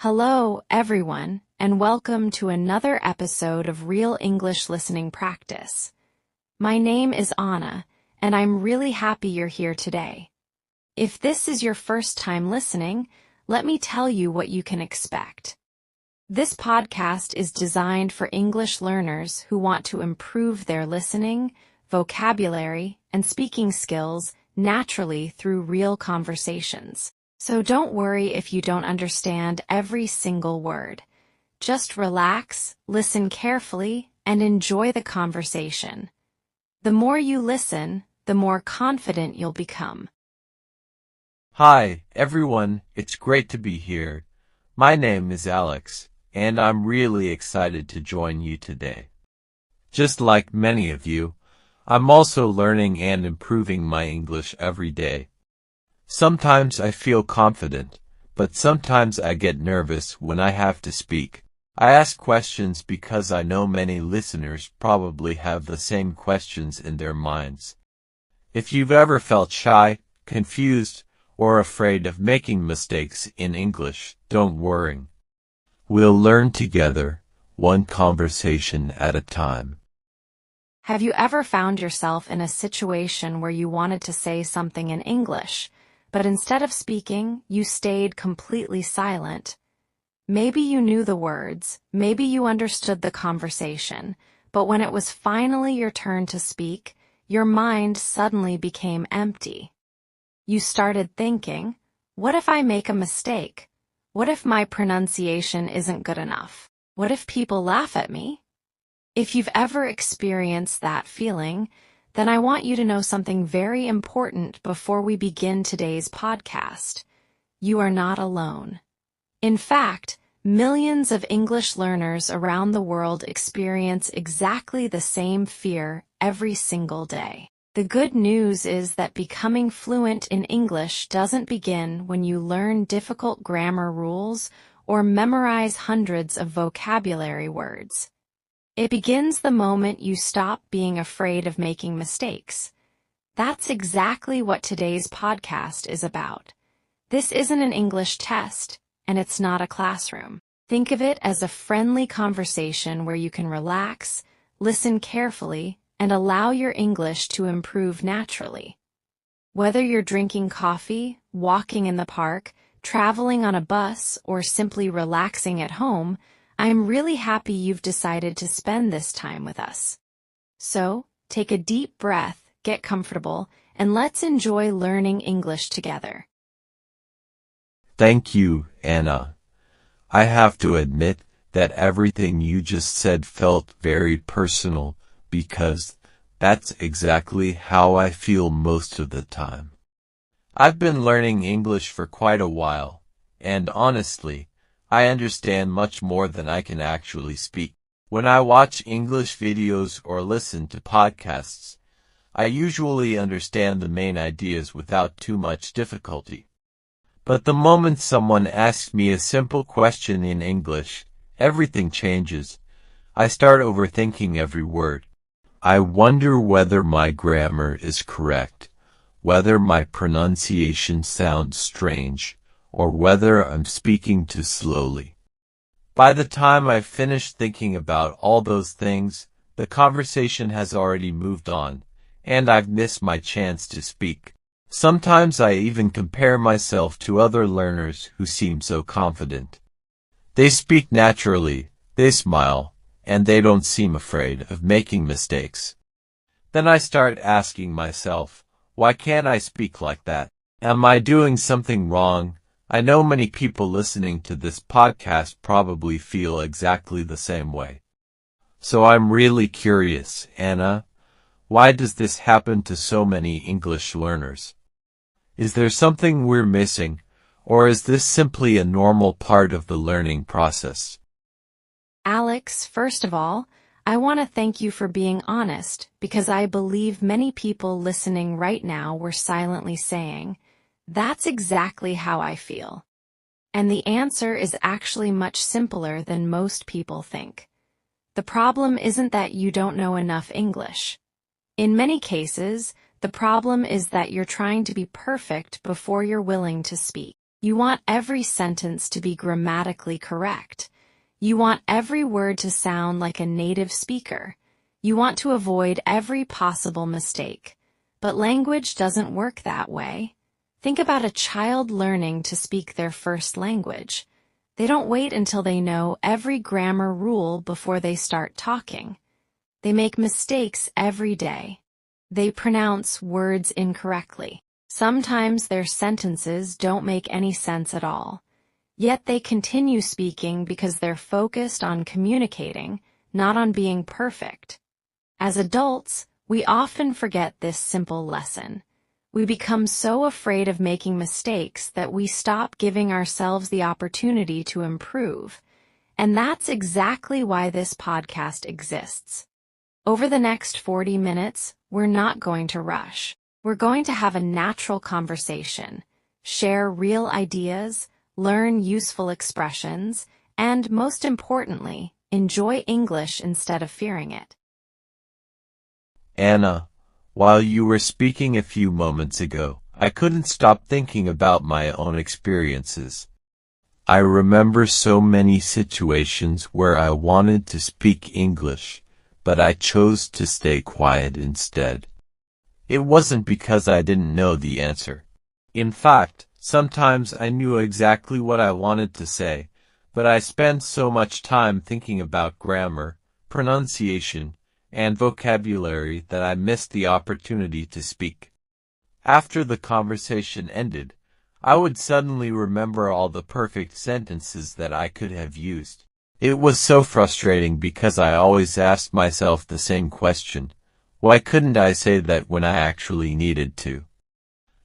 Hello, everyone, and welcome to another episode of Real English Listening Practice. My name is Anna, and I'm really happy you're here today. If this is your first time listening, let me tell you what you can expect. This podcast is designed for English learners who want to improve their listening, vocabulary, and speaking skills naturally through real conversations. So don't worry if you don't understand every single word. Just relax, listen carefully, and enjoy the conversation. The more you listen, the more confident you'll become. Hi, everyone. It's great to be here. My name is Alex, and I'm really excited to join you today. Just like many of you, I'm also learning and improving my English every day. Sometimes I feel confident, but sometimes I get nervous when I have to speak. I ask questions because I know many listeners probably have the same questions in their minds. If you've ever felt shy, confused, or afraid of making mistakes in English, don't worry. We'll learn together, one conversation at a time. Have you ever found yourself in a situation where you wanted to say something in English, but instead of speaking, you stayed completely silent? Maybe you knew the words, maybe you understood the conversation, but when it was finally your turn to speak, your mind suddenly became empty. You started thinking, what if I make a mistake? What if my pronunciation isn't good enough? What if people laugh at me? If you've ever experienced that feeling, then I want you to know something very important before we begin today's podcast. You are not alone. In fact, millions of English learners around the world experience exactly the same fear every single day. The good news is that becoming fluent in English doesn't begin when you learn difficult grammar rules or memorize hundreds of vocabulary words. It begins the moment you stop being afraid of making mistakes. That's exactly what today's podcast is about. This isn't an English test, and it's not a classroom. Think of it as a friendly conversation where you can relax, listen carefully, and allow your English to improve naturally. Whether you're drinking coffee, walking in the park, traveling on a bus, or simply relaxing at home, I'm really happy you've decided to spend this time with us. So, take a deep breath, get comfortable, and let's enjoy learning English together. Thank you, Anna. I have to admit that everything you just said felt very personal because that's exactly how I feel most of the time. I've been learning English for quite a while, and honestly, I understand much more than I can actually speak. When I watch English videos or listen to podcasts, I usually understand the main ideas without too much difficulty. But the moment someone asks me a simple question in English, everything changes. I start overthinking every word. I wonder whether my grammar is correct, whether my pronunciation sounds strange, or whether I'm speaking too slowly. By the time I've finished thinking about all those things, the conversation has already moved on, and I've missed my chance to speak. Sometimes I even compare myself to other learners who seem so confident. They speak naturally, they smile, and they don't seem afraid of making mistakes. Then I start asking myself, why can't I speak like that? Am I doing something wrong? I know many people listening to this podcast probably feel exactly the same way. So I'm really curious, Anna, why does this happen to so many English learners? Is there something we're missing, or is this simply a normal part of the learning process? Alex, first of all, I want to thank you for being honest, because I believe many people listening right now were silently saying, "That's exactly how I feel." And the answer is actually much simpler than most people think. The problem isn't that you don't know enough English. In many cases, the problem is that you're trying to be perfect before you're willing to speak. You want every sentence to be grammatically correct. You want every word to sound like a native speaker. You want to avoid every possible mistake. But language doesn't work that way. Think about a child learning to speak their first language. They don't wait until they know every grammar rule before they start talking. They make mistakes every day. They pronounce words incorrectly. Sometimes their sentences don't make any sense at all. Yet they continue speaking because they're focused on communicating, not on being perfect. As adults, we often forget this simple lesson. We become so afraid of making mistakes that we stop giving ourselves the opportunity to improve. And that's exactly why this podcast exists. Over the next 40 minutes, we're not going to rush. We're going to have a natural conversation, share real ideas, learn useful expressions, and most importantly, enjoy English instead of fearing it. Anna, while you were speaking a few moments ago, I couldn't stop thinking about my own experiences. I remember so many situations where I wanted to speak English, but I chose to stay quiet instead. It wasn't because I didn't know the answer. In fact, sometimes I knew exactly what I wanted to say, but I spent so much time thinking about grammar, pronunciation, and vocabulary that I missed the opportunity to speak. After the conversation ended, I would suddenly remember all the perfect sentences that I could have used. It was so frustrating because I always asked myself the same question. Why couldn't I say that when I actually needed to?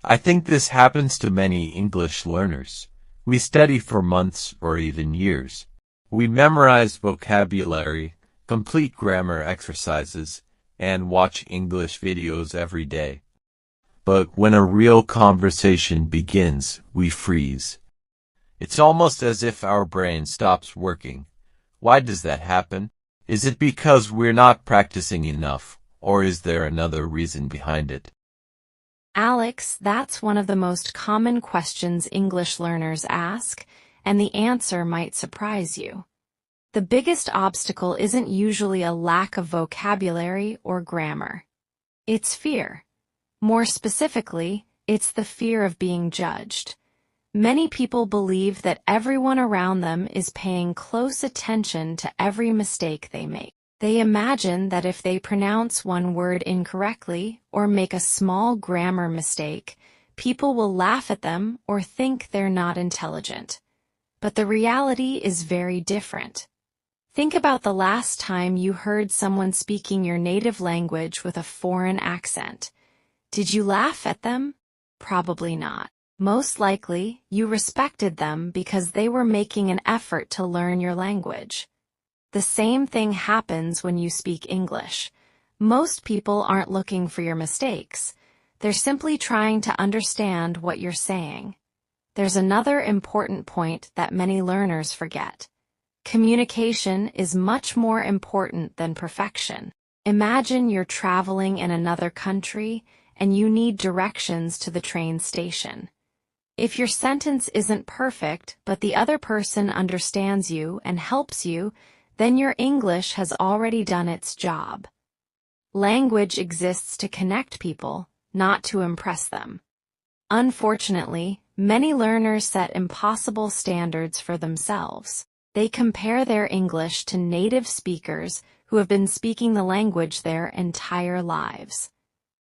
I think this happens to many English learners. We study for months or even years. We memorize vocabulary, complete grammar exercises, and watch English videos every day. But when a real conversation begins, we freeze. It's almost as if our brain stops working. Why does that happen? Is it because we're not practicing enough, or is there another reason behind it? Alex, that's one of the most common questions English learners ask, and the answer might surprise you. The biggest obstacle isn't usually a lack of vocabulary or grammar. It's fear. More specifically, it's the fear of being judged. Many people believe that everyone around them is paying close attention to every mistake they make. They imagine that if they pronounce one word incorrectly or make a small grammar mistake, people will laugh at them or think they're not intelligent. But the reality is very different. Think about the last time you heard someone speaking your native language with a foreign accent. Did you laugh at them? Probably not. Most likely, you respected them because they were making an effort to learn your language. The same thing happens when you speak English. Most people aren't looking for your mistakes. They're simply trying to understand what you're saying. There's another important point that many learners forget. Communication is much more important than perfection. Imagine you're traveling in another country and you need directions to the train station. If your sentence isn't perfect, but the other person understands you and helps you, then your English has already done its job. Language exists to connect people, not to impress them. Unfortunately, many learners set impossible standards for themselves. They compare their English to native speakers who have been speaking the language their entire lives.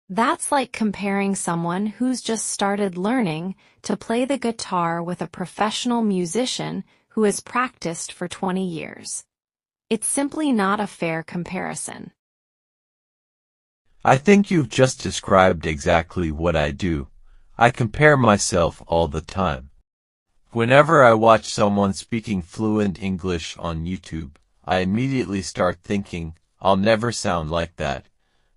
That's like comparing someone who's just started learning to play the guitar with a professional musician who has practiced for 20 years. It's simply not a fair comparison. I think you've just described exactly what I do. I compare myself all the time. Whenever I watch someone speaking fluent English on YouTube, I immediately start thinking, I'll never sound like that.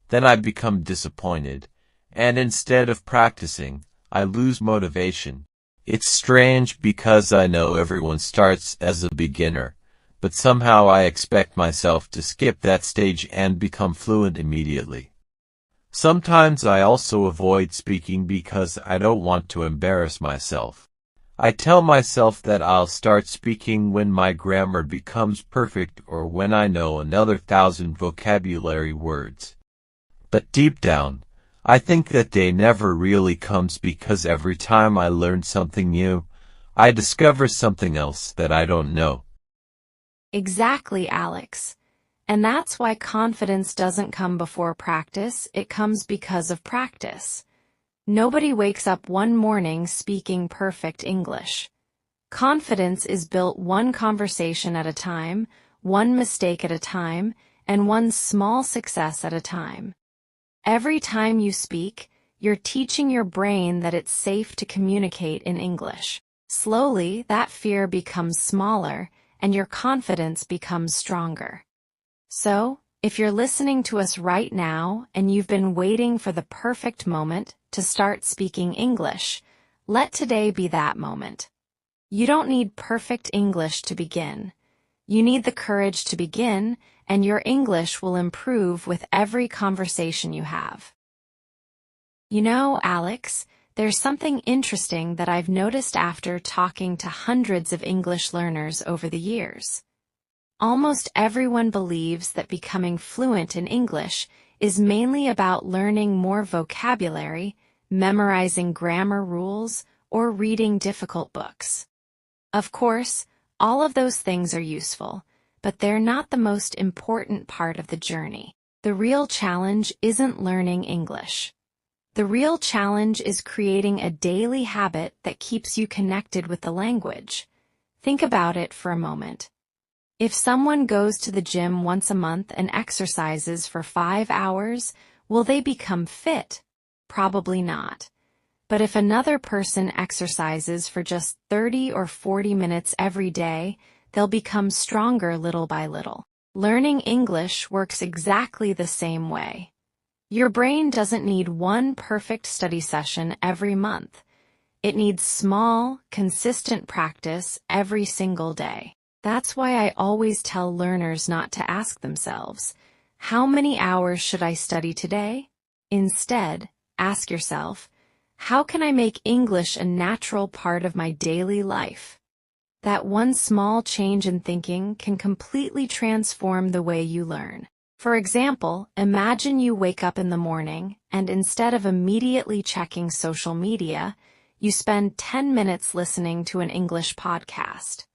Then I become disappointed, and instead of practicing, I lose motivation. It's strange because I know everyone starts as a beginner, but somehow I expect myself to skip that stage and become fluent immediately. Sometimes I also avoid speaking because I don't want to embarrass myself. I tell myself that I'll start speaking when my grammar becomes perfect or when I know another 1,000 vocabulary words. But deep down, I think that day never really comes because every time I learn something new, I discover something else that I don't know. Exactly, Alex. And that's why confidence doesn't come before practice, it comes because of practice. Nobody wakes up one morning speaking perfect English. Confidence is built one conversation at a time, one mistake at a time, and one small success at a time. Every time you speak, you're teaching your brain that it's safe to communicate in English. Slowly, that fear becomes smaller, and your confidence becomes stronger. So, if you're listening to us right now and you've been waiting for the perfect moment to start speaking English, let today be that moment. You don't need perfect English to begin. You need the courage to begin, and your English will improve with every conversation you have. You know, Alex, there's something interesting that I've noticed after talking to hundreds of English learners over the years. Almost everyone believes that becoming fluent in English is mainly about learning more vocabulary, memorizing grammar rules, or reading difficult books. Of course, all of those things are useful, but they're not the most important part of the journey. The real challenge isn't learning English. The real challenge is creating a daily habit that keeps you connected with the language. Think about it for a moment. If someone goes to the gym once a month and exercises for 5 hours, will they become fit? Probably not. But if another person exercises for just 30 or 40 minutes every day, they'll become stronger little by little. Learning English works exactly the same way. Your brain doesn't need one perfect study session every month. It needs small, consistent practice every single day. That's why I always tell learners not to ask themselves, how many hours should I study today? Instead, ask yourself, how can I make English a natural part of my daily life? That one small change in thinking can completely transform the way you learn. For example, imagine you wake up in the morning and instead of immediately checking social media, you spend 10 minutes listening to an English podcast.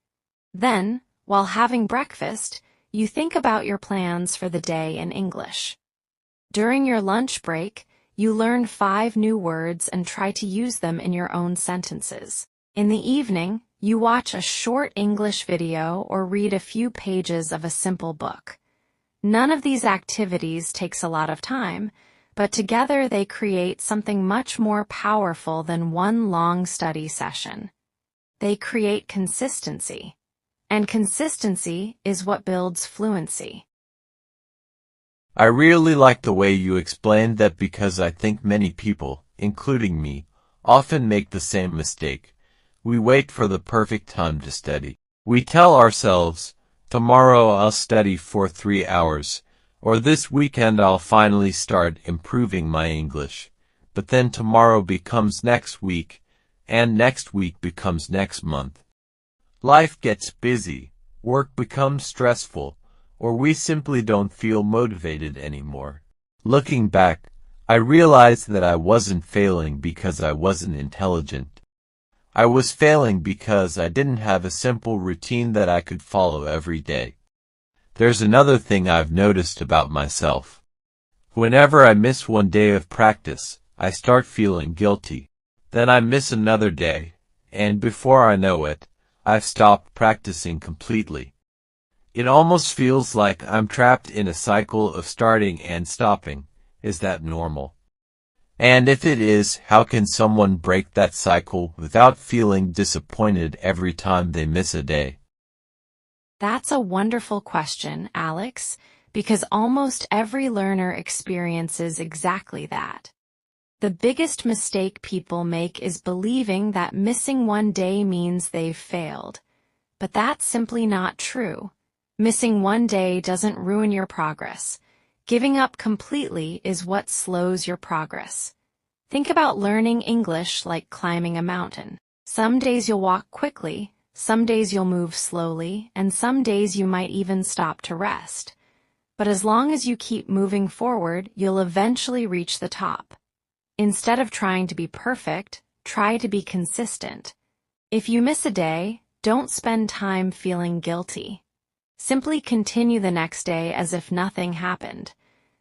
Then, while having breakfast, you think about your plans for the day in English. During your lunch break, you learn 5 new words and try to use them in your own sentences. In the evening, you watch a short English video or read a few pages of a simple book. None of these activities takes a lot of time, but together they create something much more powerful than one long study session. They create consistency. And consistency is what builds fluency. I really like the way you explained that because I think many people, including me, often make the same mistake. We wait for the perfect time to study. We tell ourselves, tomorrow I'll study for 3 hours, or this weekend I'll finally start improving my English. But then tomorrow becomes next week, and next week becomes next month. Life gets busy, work becomes stressful, or we simply don't feel motivated anymore. Looking back, I realized that I wasn't failing because I wasn't intelligent. I was failing because I didn't have a simple routine that I could follow every day. There's another thing I've noticed about myself. Whenever I miss one day of practice, I start feeling guilty. Then I miss another day, and before I know it, I've stopped practicing completely. It almost feels like I'm trapped in a cycle of starting and stopping. Is that normal? And if it is, how can someone break that cycle without feeling disappointed every time they miss a day? That's a wonderful question, Alex, because almost every learner experiences exactly that. The biggest mistake people make is believing that missing one day means they've failed. But that's simply not true. Missing one day doesn't ruin your progress. Giving up completely is what slows your progress. Think about learning English like climbing a mountain. Some days you'll walk quickly, some days you'll move slowly, and some days you might even stop to rest. But as long as you keep moving forward, you'll eventually reach the top. Instead of trying to be perfect, try to be consistent. If you miss a day, don't spend time feeling guilty. Simply continue the next day as if nothing happened.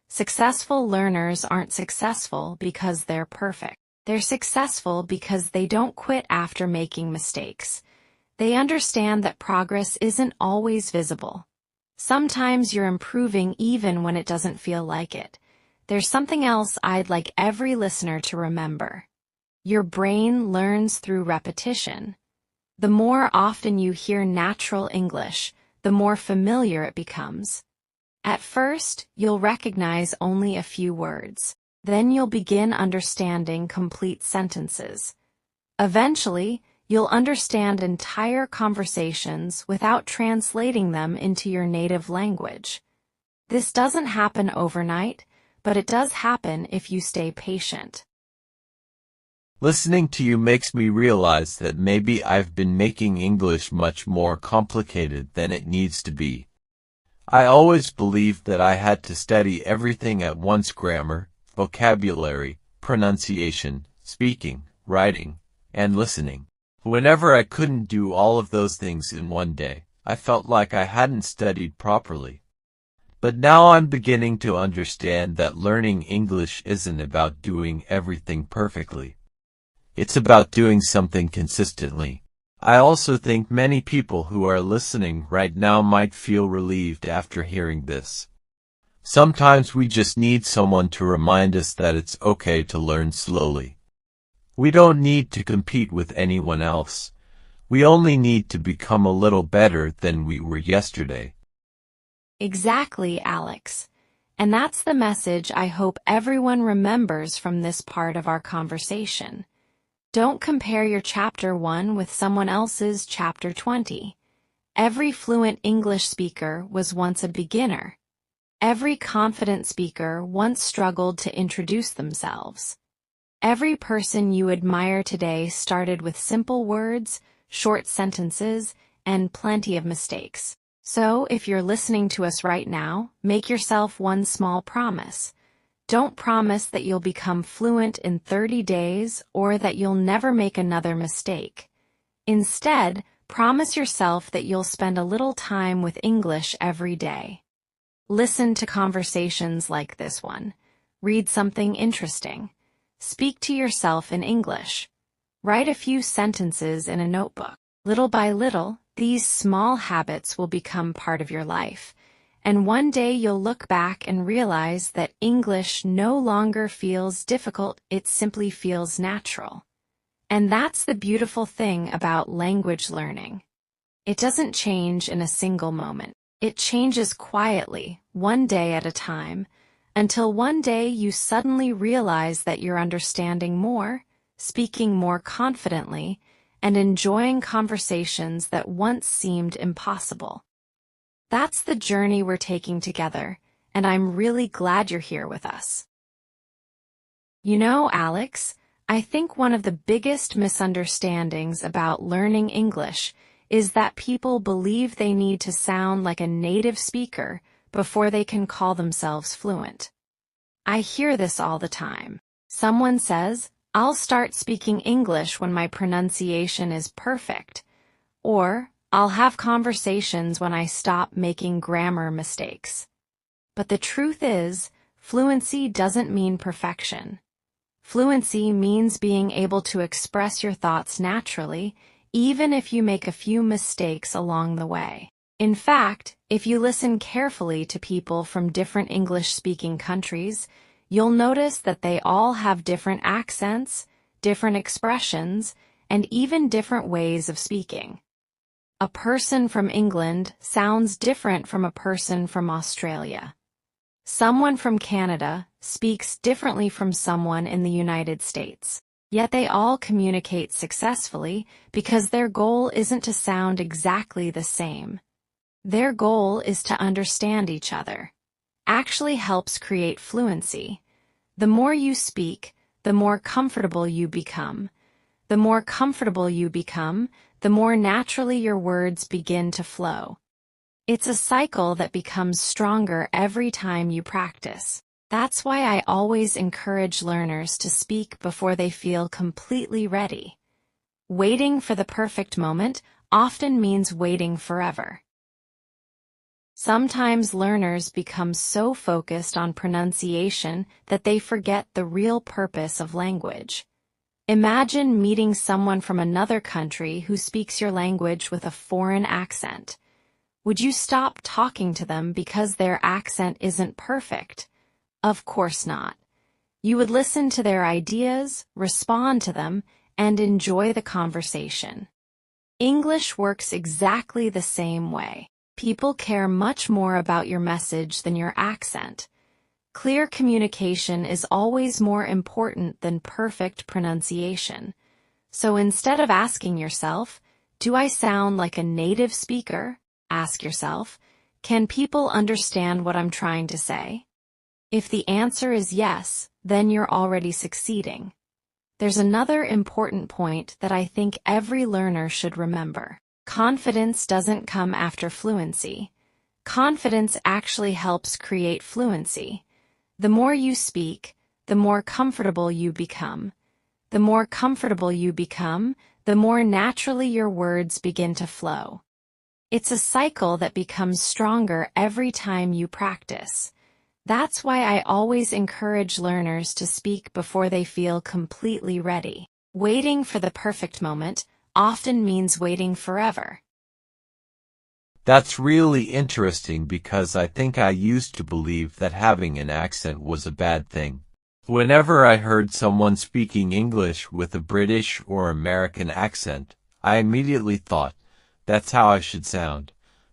Successful learners aren't successful because they're perfect. They're successful because they don't quit after making mistakes. They understand that progress isn't always visible. Sometimes you're improving even when it doesn't feel like it. There's something else I'd like every listener to remember. Your brain learns through repetition. The more often you hear natural English, the more familiar it becomes. At first, you'll recognize only a few words. Then you'll begin understanding complete sentences. Eventually, you'll understand entire conversations without translating them into your native language. This doesn't happen overnight, but it does happen if you stay patient. Listening to you makes me realize that maybe I've been making English much more complicated than it needs to be. I always believed that I had to study everything at once: grammar, vocabulary, pronunciation, speaking, writing, and listening. Whenever I couldn't do all of those things in one day, I felt like I hadn't studied properly. But now I'm beginning to understand that learning English isn't about doing everything perfectly. It's about doing something consistently. I also think many people who are listening right now might feel relieved after hearing this. Sometimes we just need someone to remind us that it's okay to learn slowly. We don't need to compete with anyone else. We only need to become a little better than we were yesterday. Exactly, Alex. And that's the message I hope everyone remembers from this part of our conversation. Don't compare your Chapter 1 with someone else's Chapter 20. Every fluent English speaker was once a beginner. Every confident speaker once struggled to introduce themselves. Every person you admire today started with simple words, short sentences, and plenty of mistakes. So, if you're listening to us right now, make yourself one small promise. Don't promise that you'll become fluent in 30 days or that you'll never make another mistake. Instead, promise yourself that you'll spend a little time with English every day. Listen to conversations like this one. Read something interesting. Speak to yourself in English. Write a few sentences in a notebook. Little by little, these small habits will become part of your life. And one day you'll look back and realize that English no longer feels difficult, it simply feels natural. And that's the beautiful thing about language learning. It doesn't change in a single moment. It changes quietly, one day at a time, until one day you suddenly realize that you're understanding more, speaking more confidently, and enjoying conversations that once seemed impossible. That's the journey we're taking together, and I'm really glad you're here with us. You know, Alex, I think one of the biggest misunderstandings about learning English is that people believe they need to sound like a native speaker before they can call themselves fluent. I hear this all the time. Someone says, "I'll start speaking English when my pronunciation is perfect," or "I'll have conversations when I stop making grammar mistakes." But the truth is, fluency doesn't mean perfection. Fluency means being able to express your thoughts naturally, even if you make a few mistakes along the way. In fact, if you listen carefully to people from different English-speaking countries, you'll notice that they all have different accents, different expressions, and even different ways of speaking. A person from England sounds different from a person from Australia. Someone from Canada speaks differently from someone in the United States. Yet they all communicate successfully because their goal isn't to sound exactly the same. Their goal is to understand each other. Actually helps create fluency. The more you speak, the more comfortable you become. The more comfortable you become, the more naturally your words begin to flow. It's a cycle that becomes stronger every time you practice. That's why I always encourage learners to speak before they feel completely ready. Waiting for the perfect moment often means waiting forever. Sometimes learners become so focused on pronunciation that they forget the real purpose of language. Imagine meeting someone from another country who speaks your language with a foreign accent. Would you stop talking to them because their accent isn't perfect? Of course not. You would listen to their ideas, respond to them, and enjoy the conversation. English works exactly the same way. People care much more about your message than your accent. Clear communication is always more important than perfect pronunciation. So instead of asking yourself, "Do I sound like a native speaker?" ask yourself, "Can people understand what I'm trying to say?" If the answer is yes, then you're already succeeding. There's another important point that I think every learner should remember. Confidence doesn't come after fluency. Confidence actually helps create fluency. The more you speak, the more comfortable you become. The more comfortable you become, the more naturally your words begin to flow. It's a cycle that becomes stronger every time you practice. That's why I always encourage learners to speak before they feel completely ready. Waiting for the perfect moment often means waiting forever. That's really interesting because I think I used to believe that having an accent was a bad thing. Whenever I heard someone speaking English with a British or American accent, I immediately thought, that's how I should sound.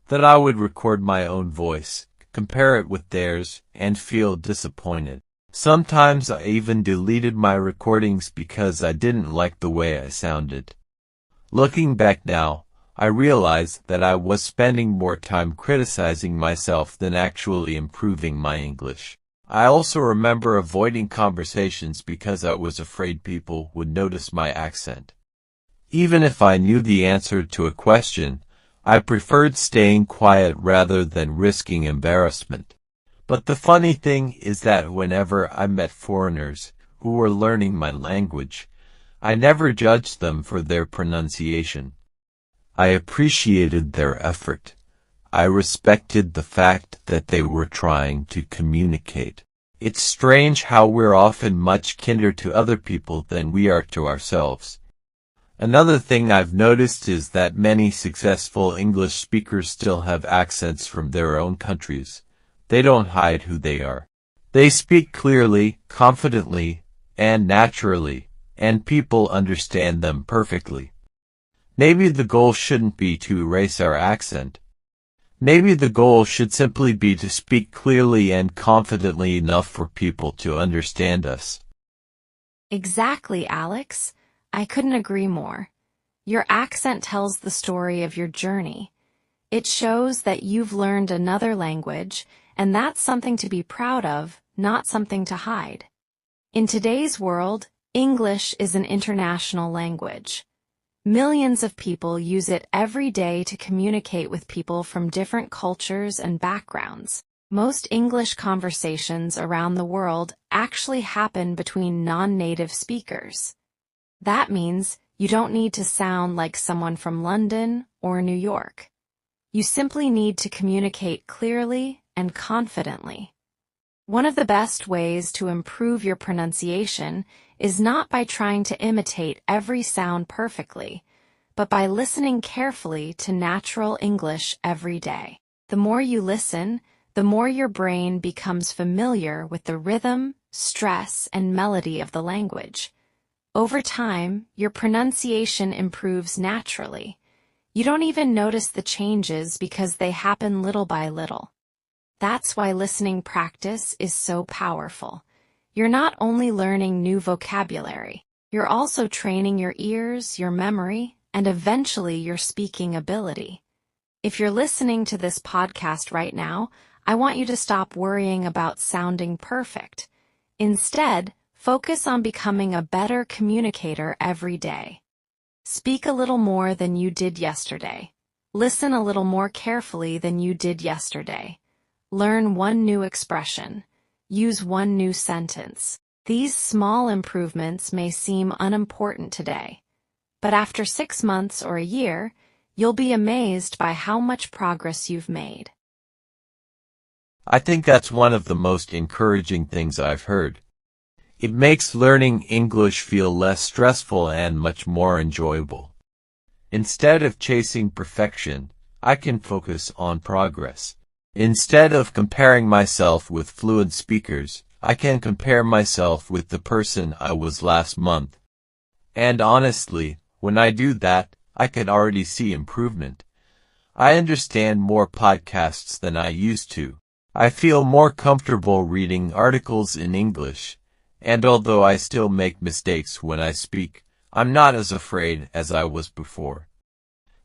That I would record my own voice, compare it with theirs, and feel disappointed. Sometimes I even deleted my recordings because I didn't like the way I sounded. Looking back now, I realize that I was spending more time criticizing myself than actually improving my English. I also remember avoiding conversations because I was afraid people would notice my accent. Even if I knew the answer to a question, I preferred staying quiet rather than risking embarrassment. But the funny thing is that whenever I met foreigners who were learning my language, I never judged them for their pronunciation. I appreciated their effort. I respected the fact that they were trying to communicate. It's strange how we're often much kinder to other people than we are to ourselves. Another thing I've noticed is that many successful English speakers still have accents from their own countries. They don't hide who they are. They speak clearly, confidently, and naturally, and people understand them perfectly. Maybe the goal shouldn't be to erase our accent. Maybe the goal should simply be to speak clearly and confidently enough for people to understand us. Exactly, Alex. I couldn't agree more. Your accent tells the story of your journey. It shows that you've learned another language, and that's something to be proud of, not something to hide. In today's world, English is an international language. Millions of people use it every day to communicate with people from different cultures and backgrounds. Most English conversations around the world actually happen between non-native speakers. That means you don't need to sound like someone from London or New York. You simply need to communicate clearly and confidently. One of the best ways to improve your pronunciation is not by trying to imitate every sound perfectly, but by listening carefully to natural English every day. The more you listen, the more your brain becomes familiar with the rhythm, stress, and melody of the language. Over time, your pronunciation improves naturally. You don't even notice the changes because they happen little by little. That's why listening practice is so powerful. You're not only learning new vocabulary, you're also training your ears, your memory, and eventually your speaking ability. If you're listening to this podcast right now, I want you to stop worrying about sounding perfect. Instead, focus on becoming a better communicator every day. Speak a little more than you did yesterday. Listen a little more carefully than you did yesterday. Learn one new expression. Use one new sentence. These small improvements may seem unimportant today, but after 6 months or a year, you'll be amazed by how much progress you've made. I think that's one of the most encouraging things I've heard. It makes learning English feel less stressful and much more enjoyable. Instead of chasing perfection, I can focus on progress. Instead of comparing myself with fluent speakers, I can compare myself with the person I was last month. And honestly, when I do that, I can already see improvement. I understand more podcasts than I used to. I feel more comfortable reading articles in English, and although I still make mistakes when I speak, I'm not as afraid as I was before.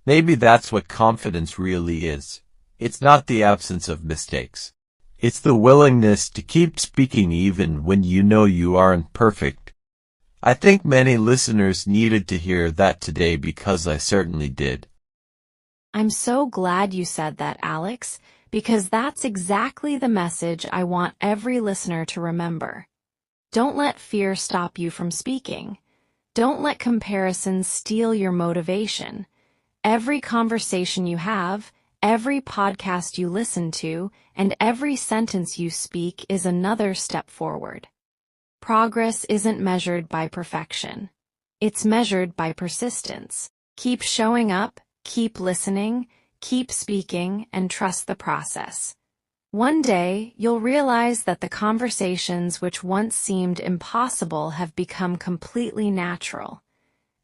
Maybe that's what confidence really is. It's not the absence of mistakes. It's the willingness to keep speaking even when you know you aren't perfect. I think many listeners needed to hear that today because I certainly did. I'm so glad you said that, Alex, because that's exactly the message I want every listener to remember. Don't let fear stop you from speaking. Don't let comparisons steal your motivation. Every conversation you have, every podcast you listen to, and every sentence you speak is another step forward. Progress isn't measured by perfection. It's measured by persistence. Keep showing up, keep listening, keep speaking, and trust the process. One day, you'll realize that the conversations which once seemed impossible have become completely natural.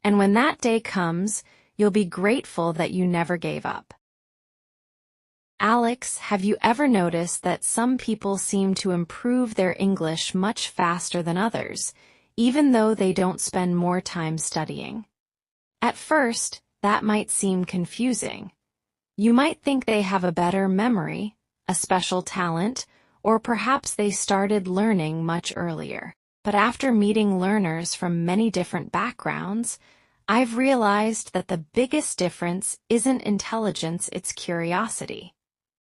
And when that day comes, you'll be grateful that you never gave up. Alex, have you ever noticed that some people seem to improve their English much faster than others, even though they don't spend more time studying? At first, that might seem confusing. You might think they have a better memory, a special talent, or perhaps they started learning much earlier. But after meeting learners from many different backgrounds, I've realized that the biggest difference isn't intelligence, it's curiosity.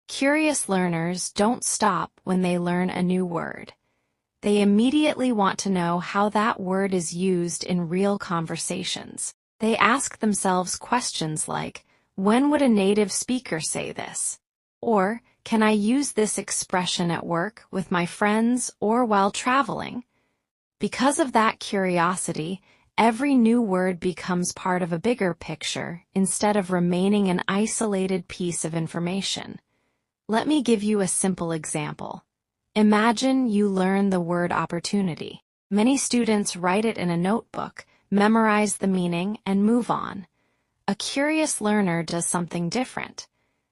Curious learners don't stop when they learn a new word. They immediately want to know how that word is used in real conversations. They ask themselves questions like, when would a native speaker say this? Or, can I use this expression at work, with my friends, or while traveling? Because of that curiosity, every new word becomes part of a bigger picture instead of remaining an isolated piece of information. Let me give you a simple example. Imagine you learn the word opportunity. Many students write it in a notebook, memorize the meaning, and move on. A curious learner does something different.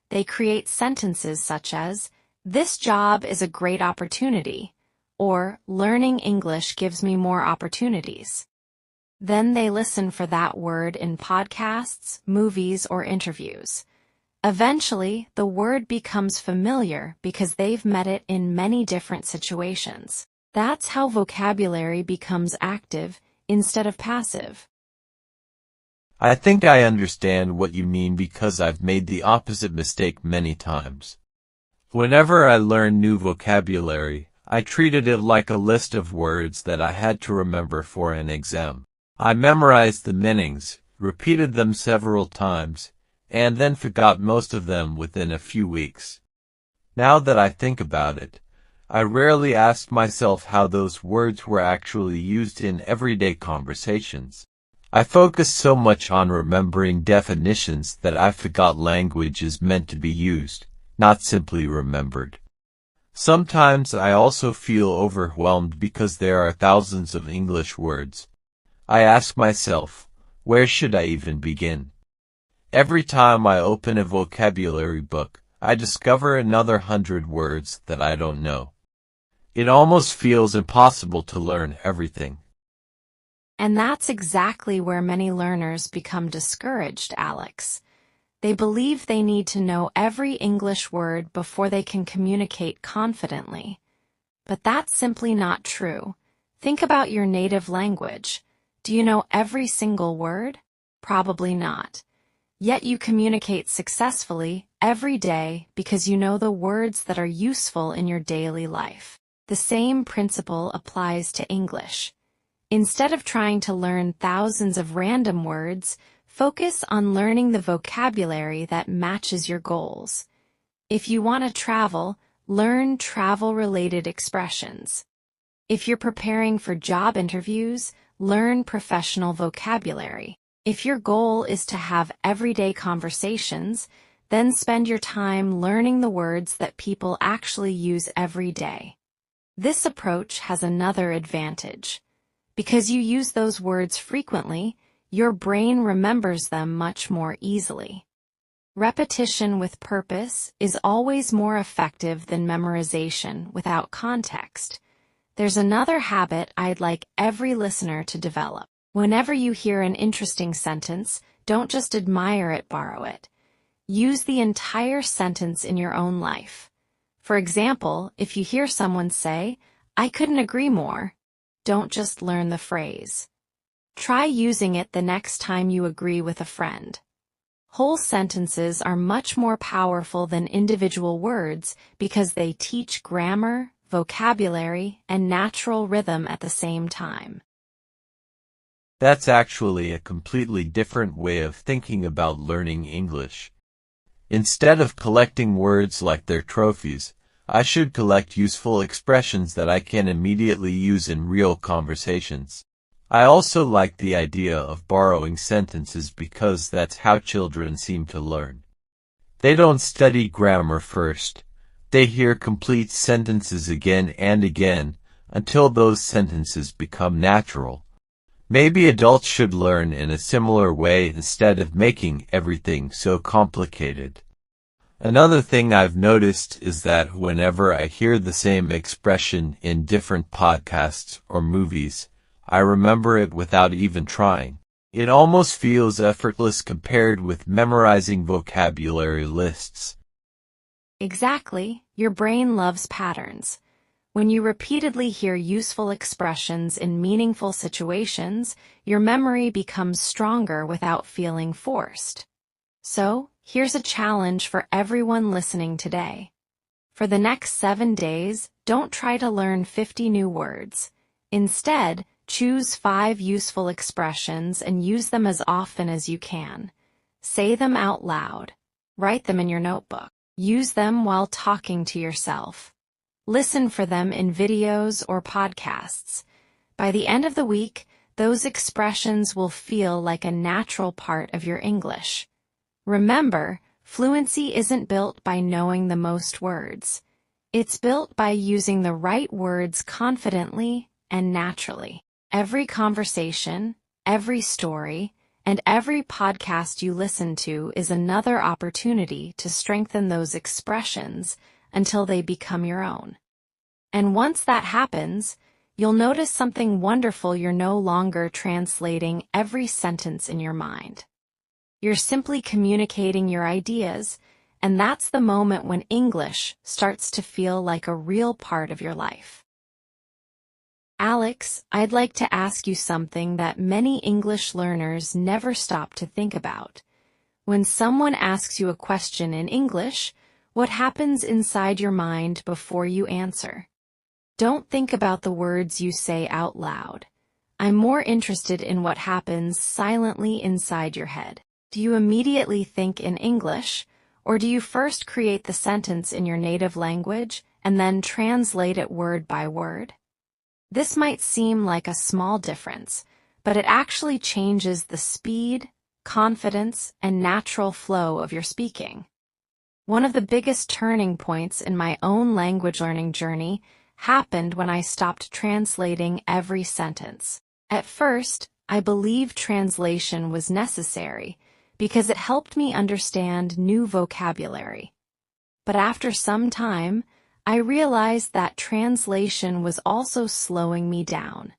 They create sentences such as, "This job is a great opportunity," or "Learning English gives me more opportunities." Then they listen for that word in podcasts, movies, or interviews. Eventually, the word becomes familiar because they've met it in many different situations. That's how vocabulary becomes active instead of passive. I think I understand what you mean because I've made the opposite mistake many times. Whenever I learn new vocabulary, I treated it like a list of words that I had to remember for an exam. I memorized the meanings, repeated them several times, and then forgot most of them within a few weeks. Now that I think about it, I rarely ask myself how those words were actually used in everyday conversations. I focus so much on remembering definitions that I forgot language is meant to be used, not simply remembered. Sometimes I also feel overwhelmed because there are thousands of English words. I ask myself, where should I even begin? Every time I open a vocabulary book, I discover another 100 words that I don't know. It almost feels impossible to learn everything. And that's exactly where many learners become discouraged, Alex. They believe they need to know every English word before they can communicate confidently. But that's simply not true. Think about your native language. Do you know every single word? Probably not. Yet you communicate successfully every day because you know the words that are useful in your daily life. The same principle applies to English. Instead of trying to learn thousands of random words, focus on learning the vocabulary that matches your goals. If you want to travel, learn travel-related expressions. If you're preparing for job interviews, learn professional vocabulary. If your goal is to have everyday conversations, then spend your time learning the words that people actually use every day. This approach has another advantage. Because you use those words frequently, your brain remembers them much more easily. Repetition with purpose is always more effective than memorization without context. There's another habit I'd like every listener to develop. Whenever you hear an interesting sentence, don't just admire it, borrow it. Use the entire sentence in your own life. For example, if you hear someone say, "I couldn't agree more," don't just learn the phrase. Try using it the next time you agree with a friend. Whole sentences are much more powerful than individual words because they teach grammar, vocabulary, and natural rhythm at the same time. That's actually a completely different way of thinking about learning English. Instead of collecting words like they're trophies, I should collect useful expressions that I can immediately use in real conversations. I also like the idea of borrowing sentences because that's how children seem to learn. They don't study grammar first. They hear complete sentences again and again until those sentences become natural. Maybe adults should learn in a similar way instead of making everything so complicated. Another thing I've noticed is that whenever I hear the same expression in different podcasts or movies, I remember it without even trying. It almost feels effortless compared with memorizing vocabulary lists. Exactly. Your brain loves patterns. When you repeatedly hear useful expressions in meaningful situations, your memory becomes stronger without feeling forced. So, here's a challenge for everyone listening today. For the next 7 days, don't try to learn 50 new words. Instead, choose 5 useful expressions and use them as often as you can. Say them out loud. Write them in your notebook. Use them while talking to yourself. Listen for them in videos or podcasts. By the end of the week, those expressions will feel like a natural part of your English. Remember, fluency isn't built by knowing the most words. It's built by using the right words confidently and naturally. Every conversation, every story, and every podcast you listen to is another opportunity to strengthen those expressions until they become your own. And once that happens, you'll notice something wonderful. You're no longer translating every sentence in your mind. You're simply communicating your ideas, and that's the moment when English starts to feel like a real part of your life. Alex, I'd like to ask you something that many English learners never stop to think about. When someone asks you a question in English, what happens inside your mind before you answer? Don't think about the words you say out loud. I'm more interested in what happens silently inside your head. Do you immediately think in English, or do you first create the sentence in your native language and then translate it word by word? This might seem like a small difference, but it actually changes the speed, confidence, and natural flow of your speaking. One of the biggest turning points in my own language learning journey happened when I stopped translating every sentence. At first, I believed translation was necessary because it helped me understand new vocabulary. But after some time, I realized that translation was also slowing me down.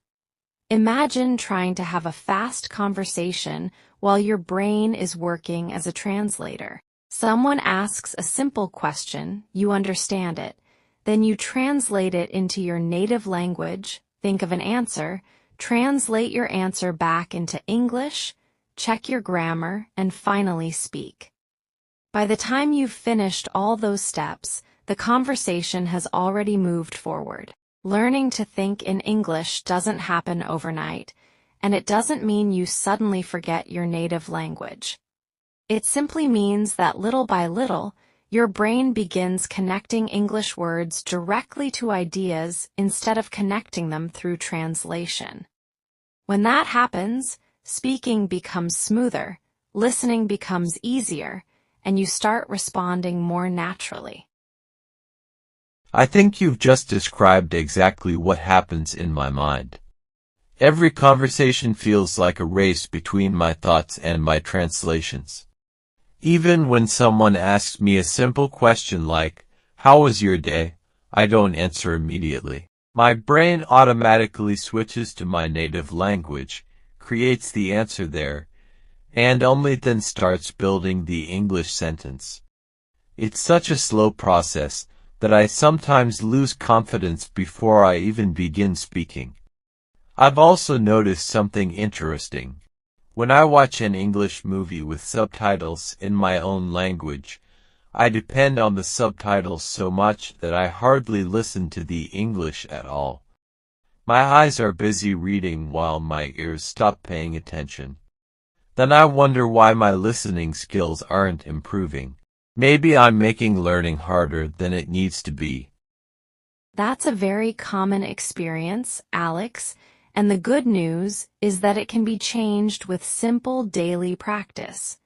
Imagine trying to have a fast conversation while your brain is working as a translator. Someone asks a simple question, you understand it, then you translate it into your native language, think of an answer, translate your answer back into English, check your grammar, and finally speak. By the time you've finished all those steps, the conversation has already moved forward. Learning to think in English doesn't happen overnight, and it doesn't mean you suddenly forget your native language. It simply means that little by little, your brain begins connecting English words directly to ideas instead of connecting them through translation. When that happens, speaking becomes smoother, listening becomes easier, and you start responding more naturally. I think you've just described exactly what happens in my mind. Every conversation feels like a race between my thoughts and my translations. Even when someone asks me a simple question like, "How was your day?" I don't answer immediately. My brain automatically switches to my native language, creates the answer there, and only then starts building the English sentence. It's such a slow process that I sometimes lose confidence before I even begin speaking. I've also noticed something interesting. When I watch an English movie with subtitles in my own language, I depend on the subtitles so much that I hardly listen to the English at all. My eyes are busy reading while my ears stop paying attention. Then I wonder why my listening skills aren't improving. Maybe I'm making learning harder than it needs to be. That's a very common experience, Alex, and the good news is that it can be changed with simple daily practice.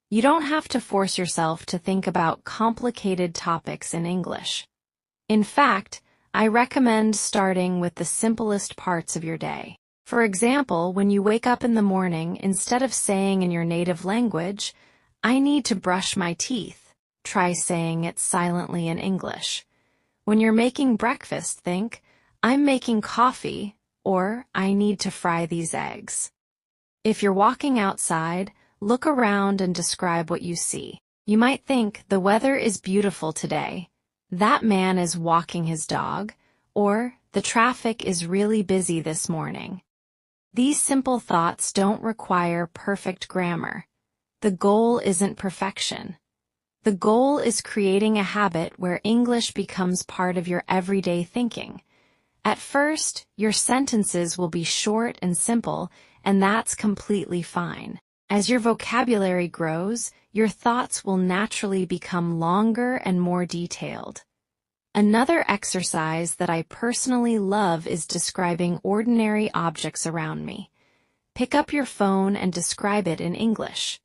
You don't have to force yourself to think about complicated topics in English. In fact, I recommend starting with the simplest parts of your day. For example, when you wake up in the morning, instead of saying in your native language, "I need to brush my teeth," try saying it silently in English. When you're making breakfast, think, "I'm making coffee," or "I need to fry these eggs." If you're walking outside, look around and describe what you see. You might think, "The weather is beautiful today," "That man is walking his dog," or "The traffic is really busy this morning." These simple thoughts don't require perfect grammar. The goal isn't perfection. The goal is creating a habit where English becomes part of your everyday thinking. At first, your sentences will be short and simple, and that's completely fine. As your vocabulary grows, your thoughts will naturally become longer and more detailed. Another exercise that I personally love is describing ordinary objects around me. Pick up your phone and describe it in English.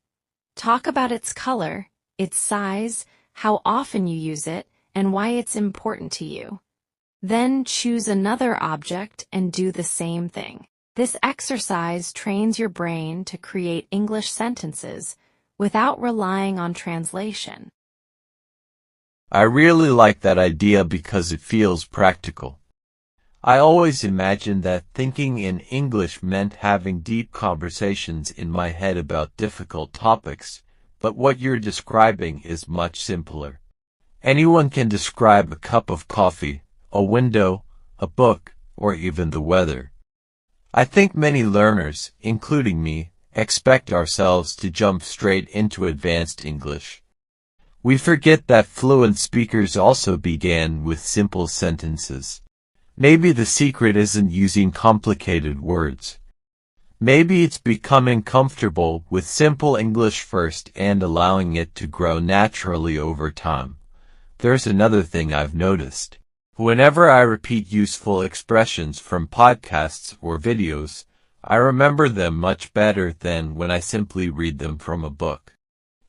Talk about its color, its size, how often you use it, and why it's important to you. Then choose another object and do the same thing. This exercise trains your brain to create English sentences without relying on translation. I really like that idea because it feels practical. I always imagined that thinking in English meant having deep conversations in my head about difficult topics, but what you're describing is much simpler. Anyone can describe a cup of coffee, a window, a book, or even the weather. I think many learners, including me, expect ourselves to jump straight into advanced English. We forget that fluent speakers also began with simple sentences. Maybe the secret isn't using complicated words. Maybe it's becoming comfortable with simple English first and allowing it to grow naturally over time. There's another thing I've noticed. Whenever I repeat useful expressions from podcasts or videos, I remember them much better than when I simply read them from a book.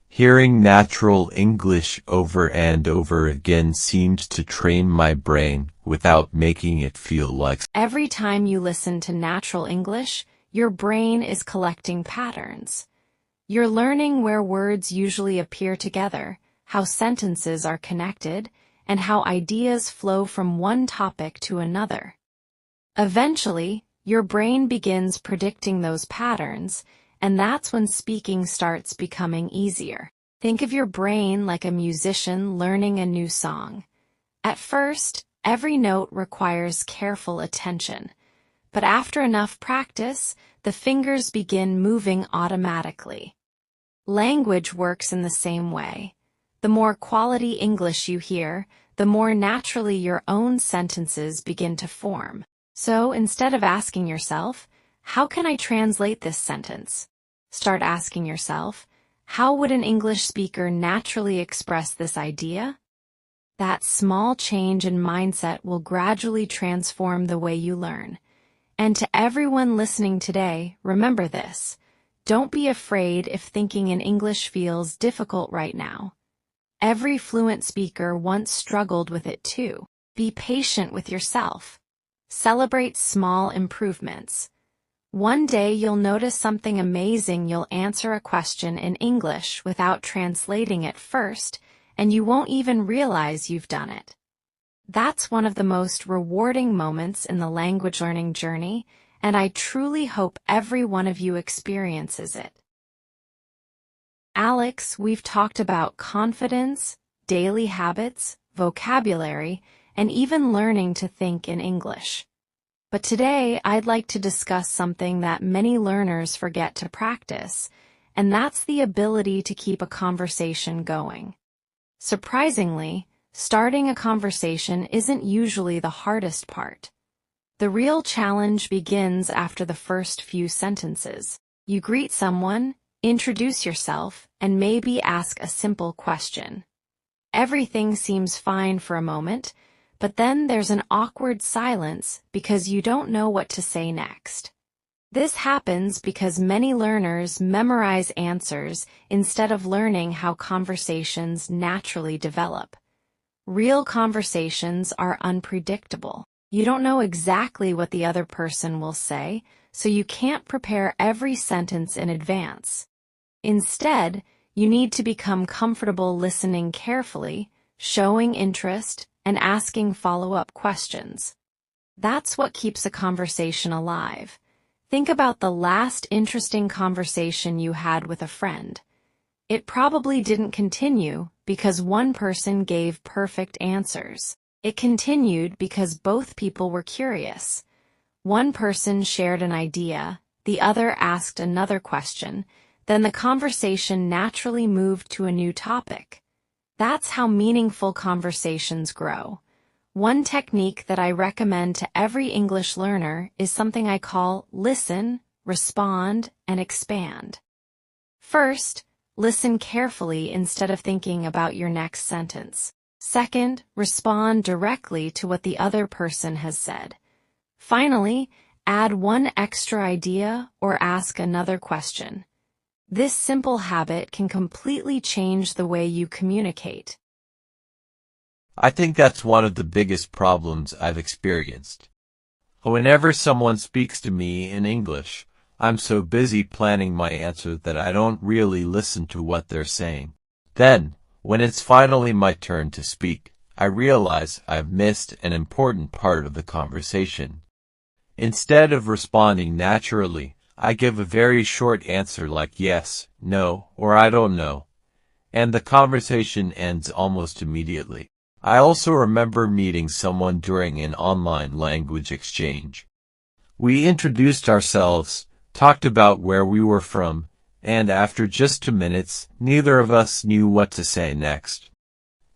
Hearing natural English over and over again seems to train my brain without making it feel like. Every time you listen to natural English, your brain is collecting patterns. You're learning where words usually appear together, how sentences are connected, and how ideas flow from one topic to another. Eventually, your brain begins predicting those patterns, and that's when speaking starts becoming easier. Think of your brain like a musician learning a new song. At first, every note requires careful attention, but after enough practice, the fingers begin moving automatically. Language works in the same way. The more quality English you hear, the more naturally your own sentences begin to form. So instead of asking yourself, how can I translate this sentence? Start asking yourself, how would an English speaker naturally express this idea? That small change in mindset will gradually transform the way you learn. And to everyone listening today, remember this. Don't be afraid if thinking in English feels difficult right now. Every fluent speaker once struggled with it too. Be patient with yourself. Celebrate small improvements. One day you'll notice something amazing. You'll answer a question in English without translating it first, and you won't even realize you've done it. That's one of the most rewarding moments in the language learning journey, and I truly hope every one of you experiences it. Alex, we've talked about confidence, daily habits, vocabulary, and even learning to think in English. But today, I'd like to discuss something that many learners forget to practice, and that's the ability to keep a conversation going. Surprisingly, starting a conversation isn't usually the hardest part. The real challenge begins after the first few sentences. You greet someone, introduce yourself, and maybe ask a simple question. Everything seems fine for a moment, but then there's an awkward silence because you don't know what to say next. This happens because many learners memorize answers instead of learning how conversations naturally develop. Real conversations are unpredictable. You don't know exactly what the other person will say, so you can't prepare every sentence in advance. Instead, you need to become comfortable listening carefully, showing interest, and asking follow-up questions. That's what keeps a conversation alive. Think about the last interesting conversation you had with a friend. It probably didn't continue because one person gave perfect answers. It continued because both people were curious. One person shared an idea, the other asked another question, then the conversation naturally moved to a new topic. That's how meaningful conversations grow. One technique that I recommend to every English learner is something I call listen, respond, and expand. First, listen carefully instead of thinking about your next sentence. Second, respond directly to what the other person has said. Finally, add one extra idea or ask another question. This simple habit can completely change the way you communicate. I think that's one of the biggest problems I've experienced. Whenever someone speaks to me in English, I'm so busy planning my answer that I don't really listen to what they're saying. Then, when it's finally my turn to speak, I realize I've missed an important part of the conversation. Instead of responding naturally, I give a very short answer like yes, no, or I don't know, and the conversation ends almost immediately. I also remember meeting someone during an online language exchange. We introduced ourselves, talked about where we were from, and after just 2 minutes, neither of us knew what to say next.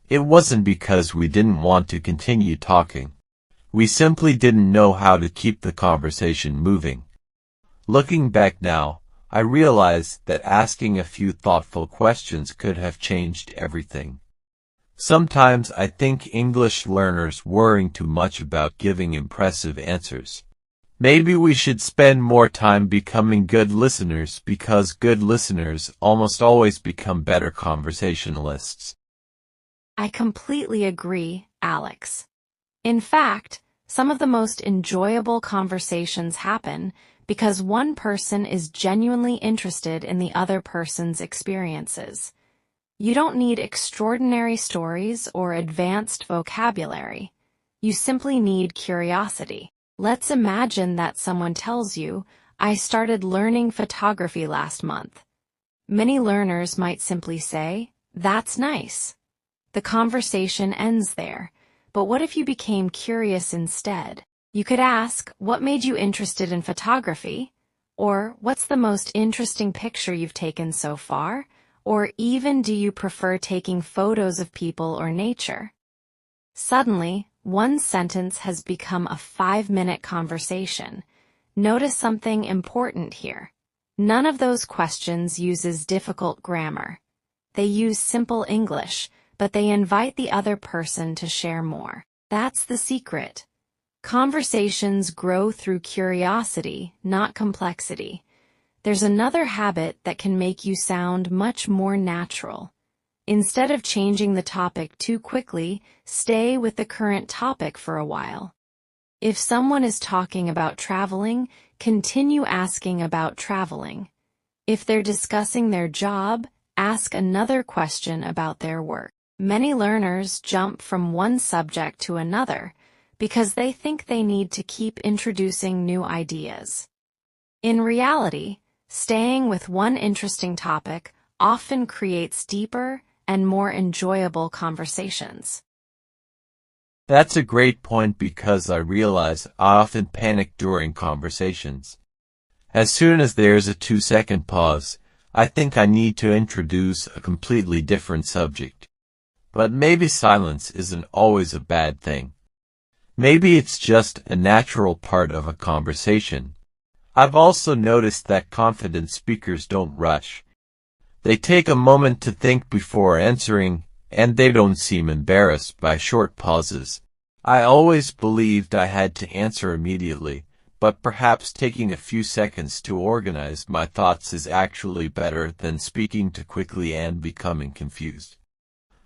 It wasn't because we didn't want to continue talking. We simply didn't know how to keep the conversation moving. Looking back now, I realize that asking a few thoughtful questions could have changed everything. Sometimes I think English learners worry too much about giving impressive answers. Maybe we should spend more time becoming good listeners because good listeners almost always become better conversationalists. I completely agree, Alex. In fact, some of the most enjoyable conversations happen because one person is genuinely interested in the other person's experiences. You don't need extraordinary stories or advanced vocabulary. You simply need curiosity. Let's imagine that someone tells you, I started learning photography last month. Many learners might simply say, that's nice. The conversation ends there. But what if you became curious instead? You could ask, what made you interested in photography? Or, what's the most interesting picture you've taken so far? Or even, do you prefer taking photos of people or nature? Suddenly, one sentence has become a 5-minute conversation. Notice something important here. None of those questions uses difficult grammar. They use simple English, but they invite the other person to share more. That's the secret. Conversations grow through curiosity, not complexity. There's another habit that can make you sound much more natural. Instead of changing the topic too quickly, stay with the current topic for a while. If someone is talking about traveling, continue asking about traveling. If they're discussing their job, ask another question about their work. Many learners jump from one subject to another because they think they need to keep introducing new ideas. In reality, staying with one interesting topic often creates deeper and more enjoyable conversations. That's a great point because I realize I often panic during conversations. As soon as there's a 2-second pause, I think I need to introduce a completely different subject. But maybe silence isn't always a bad thing. Maybe it's just a natural part of a conversation. I've also noticed that confident speakers don't rush. They take a moment to think before answering, and they don't seem embarrassed by short pauses. I always believed I had to answer immediately, but perhaps taking a few seconds to organize my thoughts is actually better than speaking too quickly and becoming confused.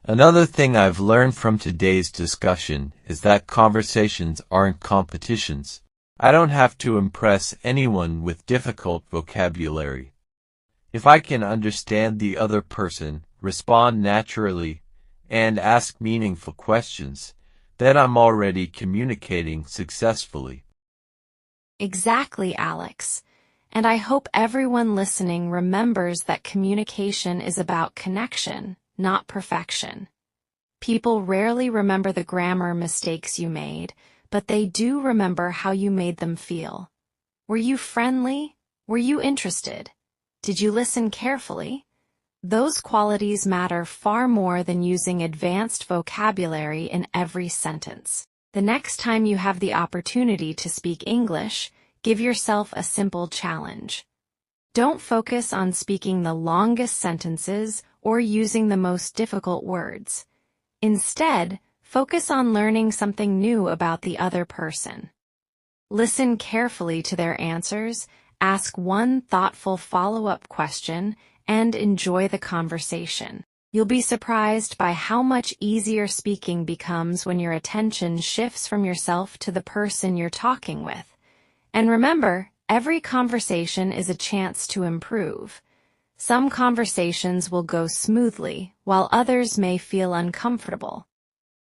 Another thing I've learned from today's discussion is that conversations aren't competitions. I don't have to impress anyone with difficult vocabulary. If I can understand the other person, respond naturally, and ask meaningful questions, then I'm already communicating successfully. Exactly, Alex. And I hope everyone listening remembers that communication is about connection, not perfection. People rarely remember the grammar mistakes you made, but they do remember how you made them feel. Were you friendly? Were you interested? Did you listen carefully? Those qualities matter far more than using advanced vocabulary in every sentence. The next time you have the opportunity to speak English, give yourself a simple challenge. Don't focus on speaking the longest sentences or using the most difficult words. Instead, focus on learning something new about the other person. Listen carefully to their answers, ask one thoughtful follow-up question, and enjoy the conversation. You'll be surprised by how much easier speaking becomes when your attention shifts from yourself to the person you're talking with. And remember, every conversation is a chance to improve. Some conversations will go smoothly, while others may feel uncomfortable.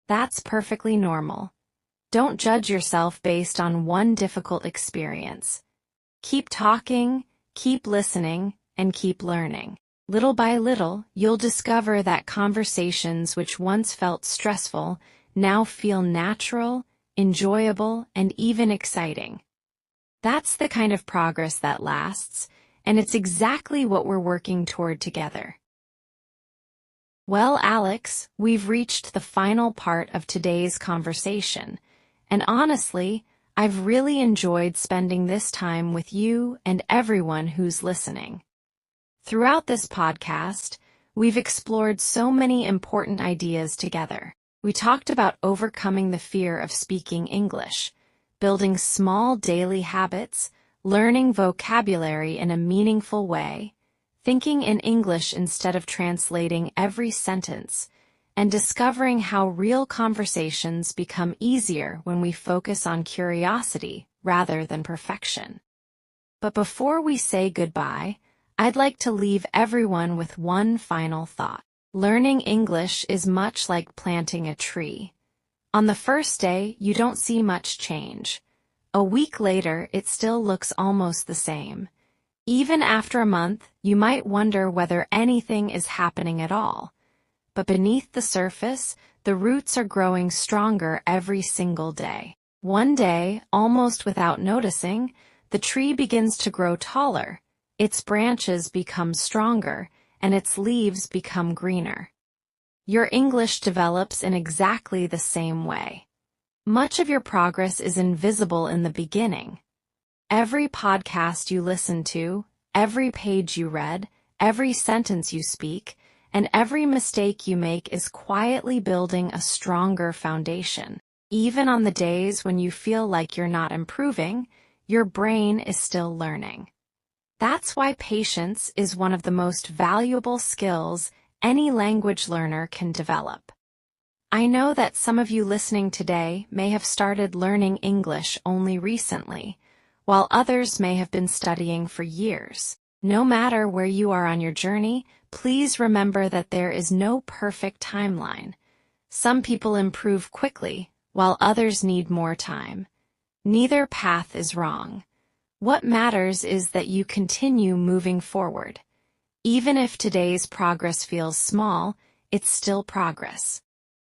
That's perfectly normal. Don't judge yourself based on one difficult experience. Keep talking, keep listening, and keep learning. Little by little, you'll discover that conversations which once felt stressful now feel natural, enjoyable, and even exciting. That's the kind of progress that lasts, and it's exactly what we're working toward together. Well, Alex, we've reached the final part of today's conversation, and honestly, I've really enjoyed spending this time with you and everyone who's listening. Throughout this podcast, we've explored so many important ideas together. We talked about overcoming the fear of speaking English, building small daily habits, learning vocabulary in a meaningful way, thinking in English instead of translating every sentence, and discovering how real conversations become easier when we focus on curiosity rather than perfection. But before we say goodbye, I'd like to leave everyone with one final thought. Learning English is much like planting a tree. On the first day, you don't see much change. A week later, it still looks almost the same. Even after a month, you might wonder whether anything is happening at all. But beneath the surface, the roots are growing stronger every single day. One day, almost without noticing, the tree begins to grow taller, its branches become stronger, and its leaves become greener. Your English develops in exactly the same way. Much of your progress is invisible in the beginning. Every podcast you listen to, every page you read, every sentence you speak, and every mistake you make is quietly building a stronger foundation. Even on the days when you feel like you're not improving, your brain is still learning. That's why patience is one of the most valuable skills any language learner can develop. I know that some of you listening today may have started learning English only recently, while others may have been studying for years. No matter where you are on your journey, please remember that there is no perfect timeline. Some people improve quickly, while others need more time. Neither path is wrong. What matters is that you continue moving forward. Even if today's progress feels small, it's still progress.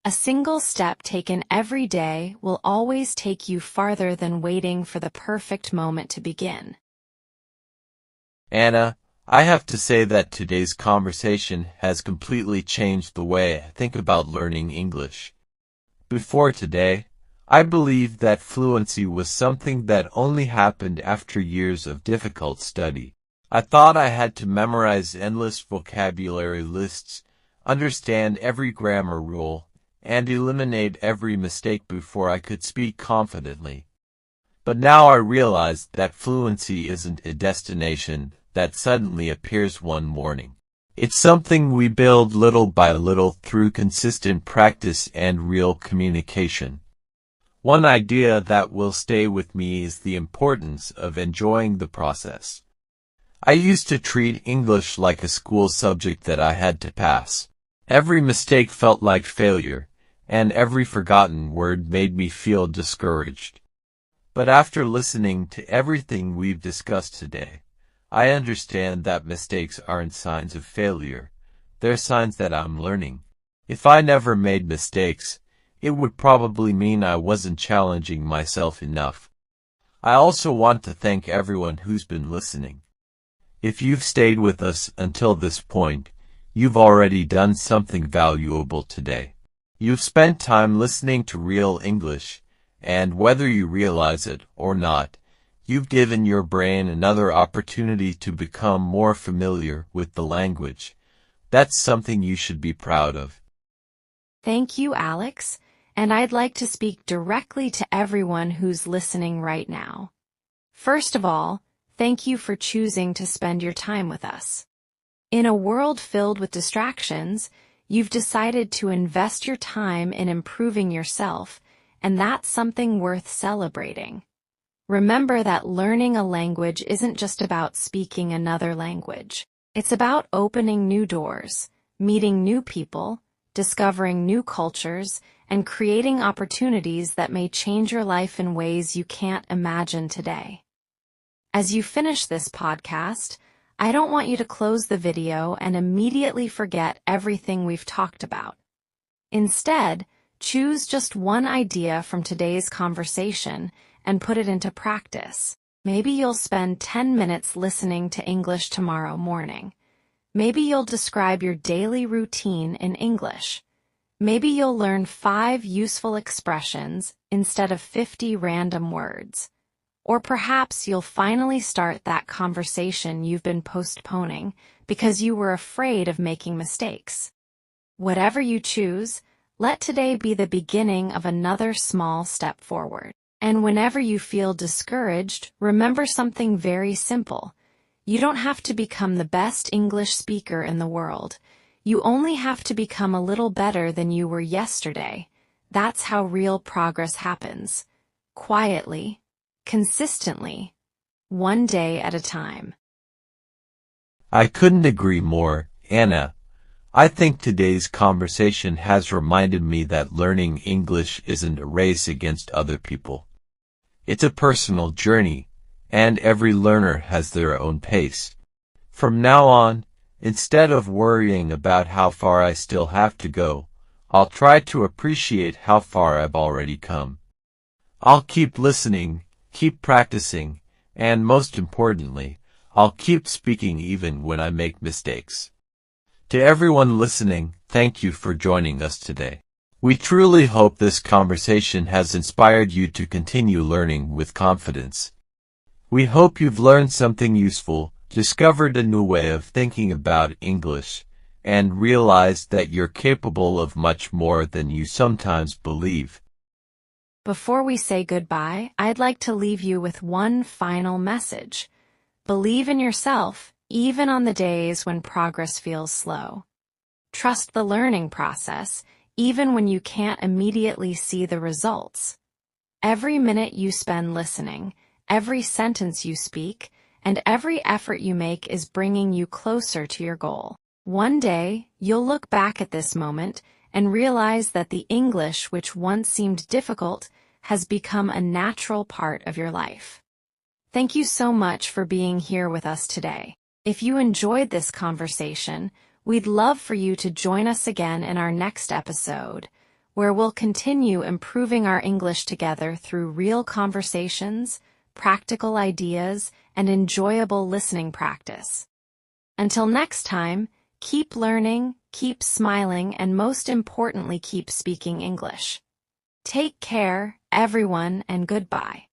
A single step taken every day will always take you farther than waiting for the perfect moment to begin. Anna, I have to say that today's conversation has completely changed the way I think about learning English. Before today, I believed that fluency was something that only happened after years of difficult study. I thought I had to memorize endless vocabulary lists, understand every grammar rule, and eliminate every mistake before I could speak confidently. But now I realize that fluency isn't a destination that suddenly appears one morning. It's something we build little by little through consistent practice and real communication. One idea that will stay with me is the importance of enjoying the process. I used to treat English like a school subject that I had to pass. Every mistake felt like failure, and every forgotten word made me feel discouraged. But after listening to everything we've discussed today, I understand that mistakes aren't signs of failure. They're signs that I'm learning. If I never made mistakes, it would probably mean I wasn't challenging myself enough. I also want to thank everyone who's been listening. If you've stayed with us until this point, you've already done something valuable today. You've spent time listening to real English, and whether you realize it or not, you've given your brain another opportunity to become more familiar with the language. That's something you should be proud of. Thank you, Alex, and I'd like to speak directly to everyone who's listening right now. First of all, thank you for choosing to spend your time with us. In a world filled with distractions, you've decided to invest your time in improving yourself, and that's something worth celebrating. Remember that learning a language isn't just about speaking another language. It's about opening new doors, meeting new people, discovering new cultures, and creating opportunities that may change your life in ways you can't imagine today. As you finish this podcast, I don't want you to close the video and immediately forget everything we've talked about. Instead, choose just one idea from today's conversation and put it into practice. Maybe you'll spend 10 minutes listening to English tomorrow morning. Maybe you'll describe your daily routine in English. Maybe you'll learn 5 useful expressions instead of 50 random words. Or perhaps you'll finally start that conversation you've been postponing because you were afraid of making mistakes. Whatever you choose, let today be the beginning of another small step forward. And whenever you feel discouraged, remember something very simple. You don't have to become the best English speaker in the world. You only have to become a little better than you were yesterday. That's how real progress happens. Quietly, consistently, one day at a time. I couldn't agree more, Anna. I think today's conversation has reminded me that learning English isn't a race against other people. It's a personal journey, and every learner has their own pace. From now on, instead of worrying about how far I still have to go, I'll try to appreciate how far I've already come. I'll keep listening, keep practicing, And most importantly, I'll keep speaking even when I make mistakes. To everyone listening, thank you for joining us today. We truly hope this conversation has inspired you to continue learning with confidence. We hope you've learned something useful, discovered a new way of thinking about English, and realized that you're capable of much more than you sometimes believe. Before we say goodbye, I'd like to leave you with one final message. Believe in yourself, even on the days when progress feels slow. Trust the learning process, even when you can't immediately see the results. Every minute you spend listening, every sentence you speak, and every effort you make is bringing you closer to your goal. One day, you'll look back at this moment and realize that the English which once seemed difficult has become a natural part of your life. Thank you so much for being here with us today. If you enjoyed this conversation, we'd love for you to join us again in our next episode, where we'll continue improving our English together through real conversations, practical ideas, and enjoyable listening practice. Until next time, keep learning, keep smiling, and most importantly, keep speaking English. Take care, everyone, and goodbye.